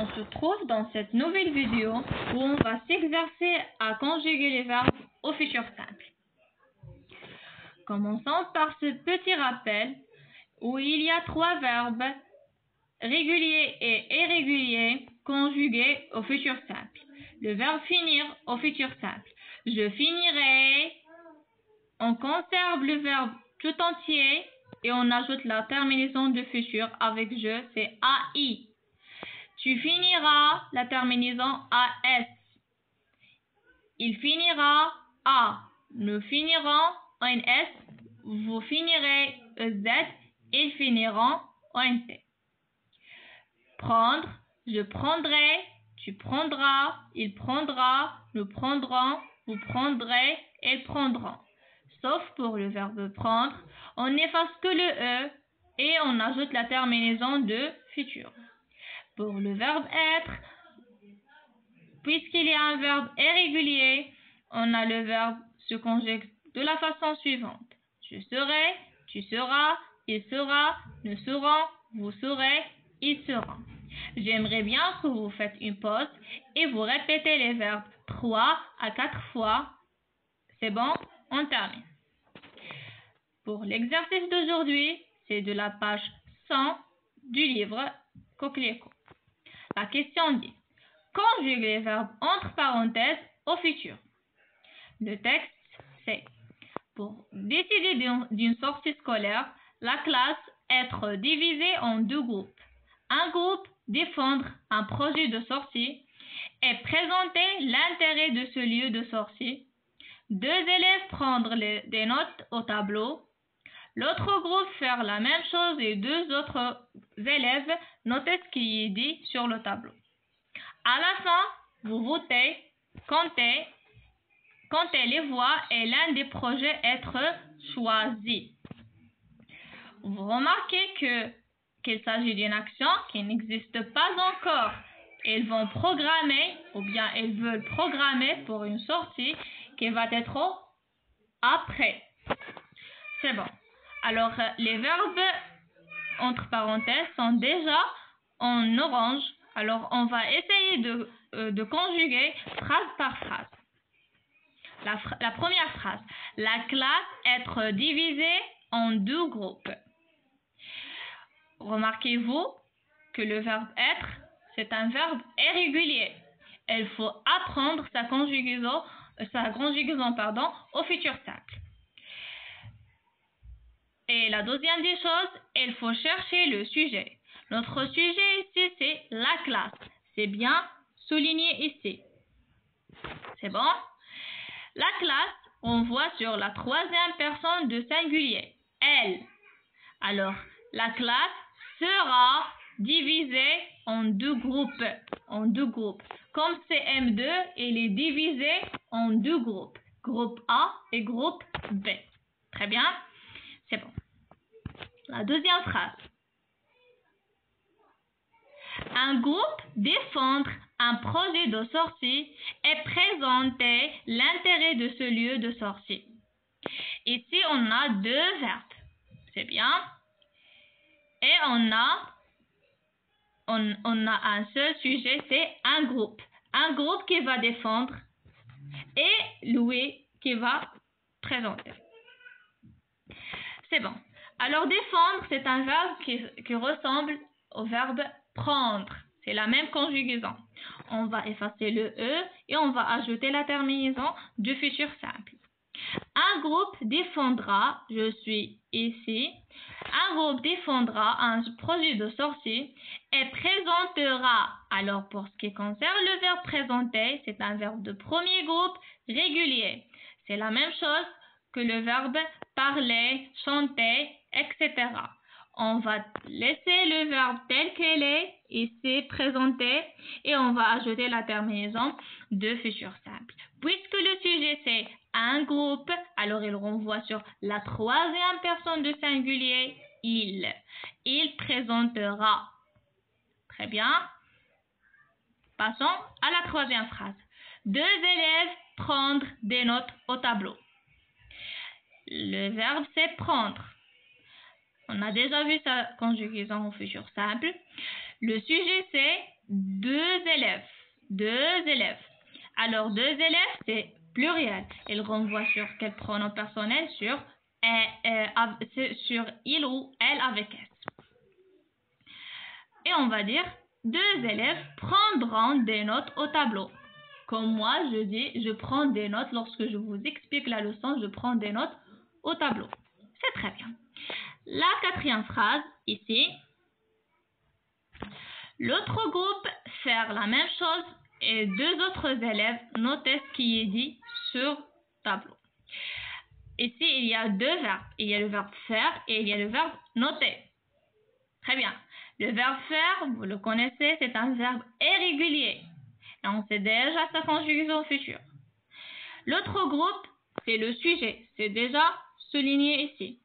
on se trouve dans cette nouvelle vidéo où on va s'exercer à conjuguer les verbes au futur simple. Commençons par ce petit rappel où il y a 3 verbes réguliers et irréguliers conjugués au futur simple. Le verbe finir au futur simple. Je finirai. On conserve le verbe tout entier et on ajoute la terminaison de futur avec je, c'est AI. Tu finiras, la terminaison AS. Il finira A. Nous finirons en S. Vous finirez EZ. Ils finiront en T. Prendre, je prendrai, tu prendras, il prendra, nous prendrons, vous prendrez, elles prendront. Sauf pour le verbe prendre, on n'efface que le E et on ajoute la terminaison de futur. Pour le verbe être, puisqu'il y a un verbe irrégulier, on a le verbe se conjugue de la façon suivante. Je serai, tu seras, il sera, nous serons, vous serez, ils seront. J'aimerais bien que vous faites une pause et vous répétez les verbes 3 à 4 fois. C'est bon? On termine. Pour l'exercice d'aujourd'hui, c'est de la page 100 du livre Coquelicot. La question dit: conjugue les verbes entre parenthèses au futur. Le texte, c'est: pour décider d'une sortie scolaire, la classe être divisée en 2 groupes. Un groupe défendre un projet de sortie et présenter l'intérêt de ce lieu de sortie. 2 élèves prendre des notes au tableau. L'autre groupe faire la même chose et 2 autres élèves noter ce qui est dit sur le tableau. À la fin, vous votez, comptez les voix et l'un des projets être choisi. Vous remarquez qu'il s'agit d'une action qui n'existe pas encore. Ils vont programmer ou bien ils veulent programmer pour une sortie qui va être après. C'est bon. Alors, les verbes entre parenthèses sont déjà en orange. Alors, on va essayer de conjuguer phrase par phrase. La première phrase. La classe être divisée en 2 groupes. Remarquez-vous que le verbe être, c'est un verbe irrégulier. Il faut apprendre sa conjugaison au futur simple. Et la deuxième des choses, il faut chercher le sujet. Notre sujet ici, c'est la classe. C'est bien souligné ici. C'est bon? La classe, on voit sur la 3e personne de singulier. Elle. Alors, la classe sera divisée en 2 groupes. Comme c'est M2, il est divisé en 2 groupes. Groupe A et groupe B. Très bien? C'est bon. La deuxième phrase. Un groupe défendre un projet de sortie et présenter l'intérêt de ce lieu de sortie. Ici, on a 2 verbes. C'est bien. Et on a un seul sujet, c'est un groupe. Un groupe qui va défendre et Louis qui va présenter. C'est bon. Alors, défendre, c'est un verbe qui ressemble au verbe prendre. C'est la même conjugaison. On va effacer le E et on va ajouter la terminaison du futur simple. Un groupe défendra, je suis ici. Un groupe défendra un projet de sortie et présentera. Alors, pour ce qui concerne le verbe présenter, c'est un verbe de premier groupe régulier. C'est la même chose que le verbe parler, chanter, etc. On va laisser le verbe tel qu'il est, ici, présenter, et on va ajouter la terminaison de futur simple. Puisque le sujet c'est un groupe, alors il renvoie sur la 3e personne de singulier, il. Il présentera. Très bien. Passons à la 3e phrase. 2 élèves prendre des notes au tableau. Le verbe c'est prendre. On a déjà vu sa conjugaison au futur simple. Le sujet c'est 2 élèves. 2 élèves. Alors, 2 élèves, c'est pluriel. Il renvoie sur quel pronom personnel? Sur il ou elle avec S. Et on va dire 2 élèves prendront des notes au tableau. Comme moi, je dis, je prends des notes lorsque je vous explique la leçon, je prends des notes au tableau. C'est très bien. La 4e phrase, ici. L'autre groupe faire la même chose et 2 autres élèves noter ce qui est dit sur tableau. Ici, il y a 2 verbes. Il y a le verbe faire et il y a le verbe noter. Très bien. Le verbe faire, vous le connaissez, c'est un verbe irrégulier. Et on sait déjà sa conjugaison future. L'autre groupe, c'est le sujet. C'est déjà souligné ici.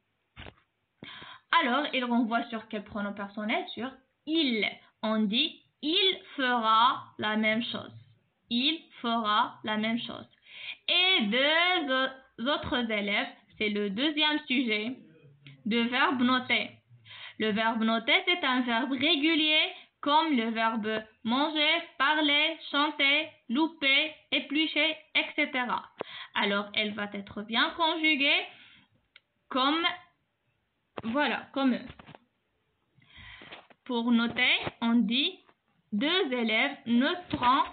Alors, il renvoie sur quel pronom personnel? Sur il. On dit il fera la même chose. Il fera la même chose. Et 2 autres élèves, c'est le 2e sujet de verbe noter. Le verbe noter, c'est un verbe régulier comme le verbe manger, parler, chanter, louper, éplucher, etc. Alors, elle va être bien conjuguée comme, voilà, comme eux. Pour noter, on dit 2 élèves noteront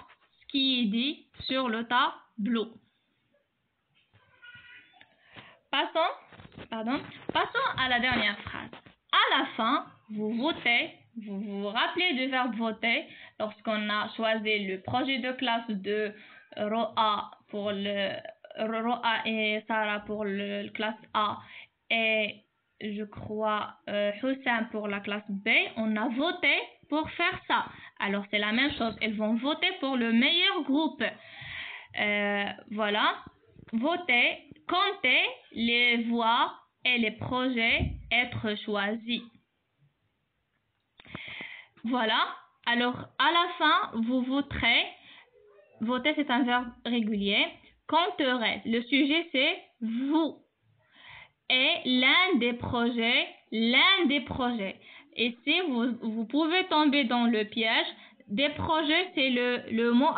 ce qui est dit sur le tableau. Passons à la dernière phrase. À la fin, vous votez, vous vous rappelez du verbe voter lorsqu'on a choisi le projet de classe de Roa pour Roa et Sarah pour la classe A et je crois Hussein pour la classe B. On a voté pour faire ça. Alors c'est la même chose. Ils vont voter pour le meilleur groupe. Voilà. Voter, compter les voix et les projets être choisis. Voilà. Alors, à la fin, vous voterez. Voter, c'est un verbe régulier. Compterez. Le sujet, c'est vous. Et l'un des projets. Et si vous pouvez tomber dans le piège, des projets, c'est le mot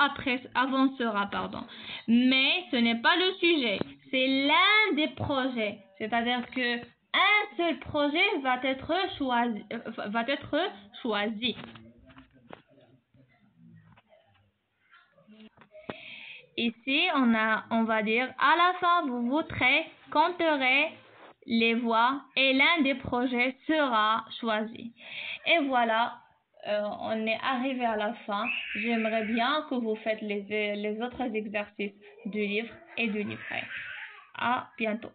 avant sera, pardon. Mais ce n'est pas le sujet. C'est l'un des projets. C'est-à-dire que un seul projet va être choisi. Ici, on va dire, à la fin, vous voterez, compterez les voix et l'un des projets sera choisi. Et voilà, on est arrivé à la fin. J'aimerais bien que vous faites les autres exercices du livre et du livret. À bientôt.